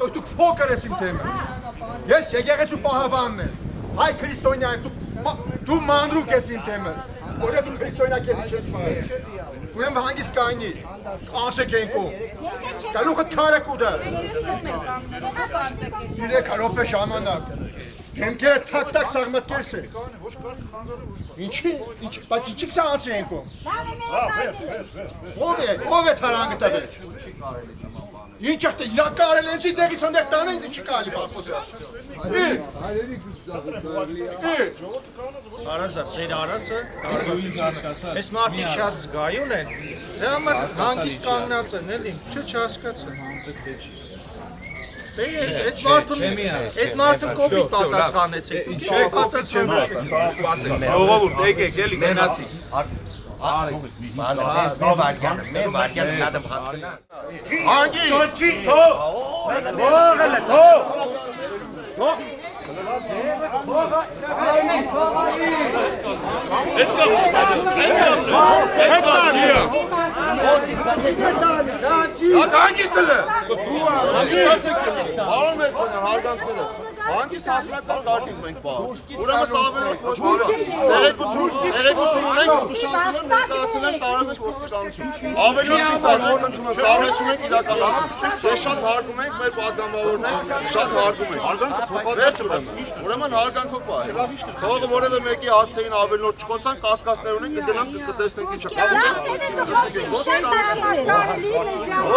Ոչ դուք փոքր ես իմ թեմը։ Ես եկեղեցու պահապանն եմ։ Հայ քրիստոնյա եմ, դու մանրուք ես իմ թեմը։ Որը դու քրիստոնյա քեզ չես պահել։ Ուրեմն հանգիստ կայնի։ Աշեք ենքո։ Գալուխը քարը կուդը։ Իրեք հրոպե ժամանակ։ Կեմքերը թակ-թակ սաղմատկերս է։ Ինչի, բայց ինչի կսա անցի ենքո։ Ով է թարանգը տղեր։ Ինչ եղտ է, իրակարել ենսի դեղի սոնդեղ տանը ինձ ինչի կալի բախոսը։ Արազա, ծեր արածը, ես մարդիկ շատ զգայուն են, դե համար հանգիստ կանգնած են, էլի, չհասկացա։ Այդ մարդը կոպիտ պատասխանեցեք, ինչ պատասխանեցեք։ Ժողովուրդ, եկեք, էլի գնացի։ Մեր վարգյանը նադը բխասկնա։ Հանգի։ Թող։ Հանգիստը հանգիստ հասնական կարգին մենք պահում։ Ուրեմն ավելորդ ոչ ներեկություն ունենք, զգուշացնում ենք ներկայացնենք տարանջ ոստիկանություն։ Ավելորդ ծիսարնորդ ընդունել, ծառայություն ենք իրականացնում։ Ես շատ հարգում ենք մեր պատգամավորներին, շատ հարգում ենք։ Հարգանքը փոխած ուրեմն հարգանքով պահ։ Թողը որևէ մեկի հասցեին ավելորդ չխոսան, կասկածներ ունենք, կգնանք կտեսնենք ինչը։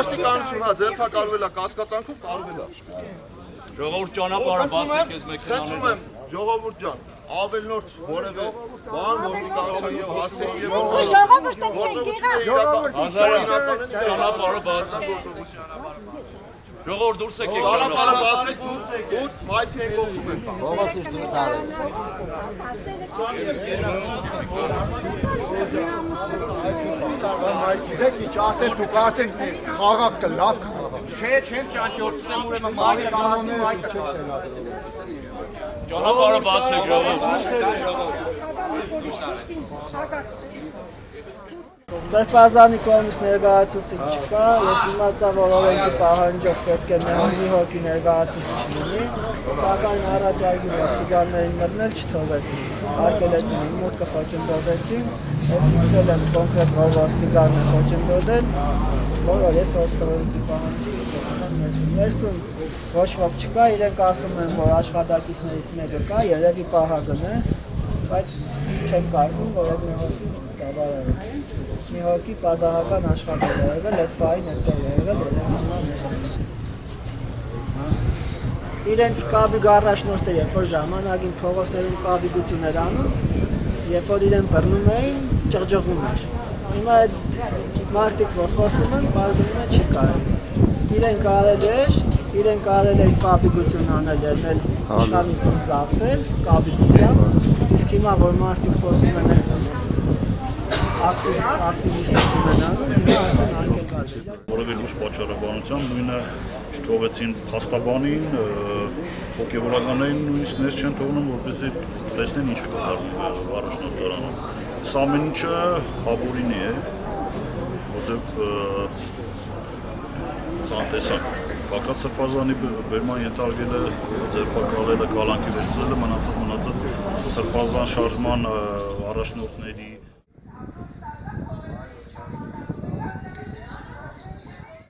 Ոստիկանությունը ձերբակալվել է կասկածանքով կարվել է։ Ժողովուրդ ճանապարհը բացեք ես մեքենաներով։ Ցեցում եմ, ժողովուրդ ջան, ավելորդ որևէ բան ոստիկանության եւ հասցեի եւ ժողովուրդը չեն գեղա։ Ճանապարհը բացեք։ Ժողովուրդ դուրս եկեք։ Ճանապարհը բացեք ու մայթի եք օգնում եք։ Գիտեք ինչ արդեն դուք արդեն խաղաղ լավ խաղաղ։ Չէ, չեմ ճանճորդում ուրեմն մարի կանոնները այդ չեք։ Ճանապարհը բացեք ժողովուրդ։ Սրբազանի կողմից ներկայացուցիչ չկա, ես իմացա, որ օրենքի պահանջով պետք է մի հոգի ներկայացուցիչ լինի, սակայն առաջարկի ոստիկաններին մտնել չթողեցին, արգելեցին, իմ մոտքը խոչընդոտեցին, ես իցել եմ կոնկրետ որ ոստիկանն է խոչընդոտել, որ ես օրենքի պահանջի ներսում ոչ ոք չկա, իրենք ասում են, որ աշխատակիցներից մեկը կա, երևի պահագն է, բայց չեմ կարվում, որ այդ մի հոգի դավարել է։ Մի հոգի պատահական աշխատել է եղել, այդ պահին այդտեղ է եղել, իրենց կաբի գարաշնորհները, երբ որ ժամանակին փողոցներում կաբիգություն էր անում, երբ որ իրեն բռնում էին, ջղջղում էր։ Հիմա այդ մարդիկ, որ խոսում են, բազում է չի կարել։ Իրեն կարել էր կաբիգություն անել, ելնել իշխանություն զավթել, կաբիգությամբ, իսկ հիմա, որ մարդիկ խոսում են ակտիվիստություն են անում, հիմա արդեն անկեկալ է։ Որևէ լուրջ պատճառաբանությամբ նույնը չթողեցին փաստաբանին, հոգևորականներին նույնիսկ ներս չեն թողնում, որպեսզի տեսնեն ինչ է կատարվում առաջնորդարանում։ Այս ամեն ինչը հավորինի է, որտեղ ցանտեսակ Բակած Սրբազանի բերման ենթարկել է, ձերբակալել է, կալանքի վերցրել է, մնացած Սրբազան շարժման առաջնորդների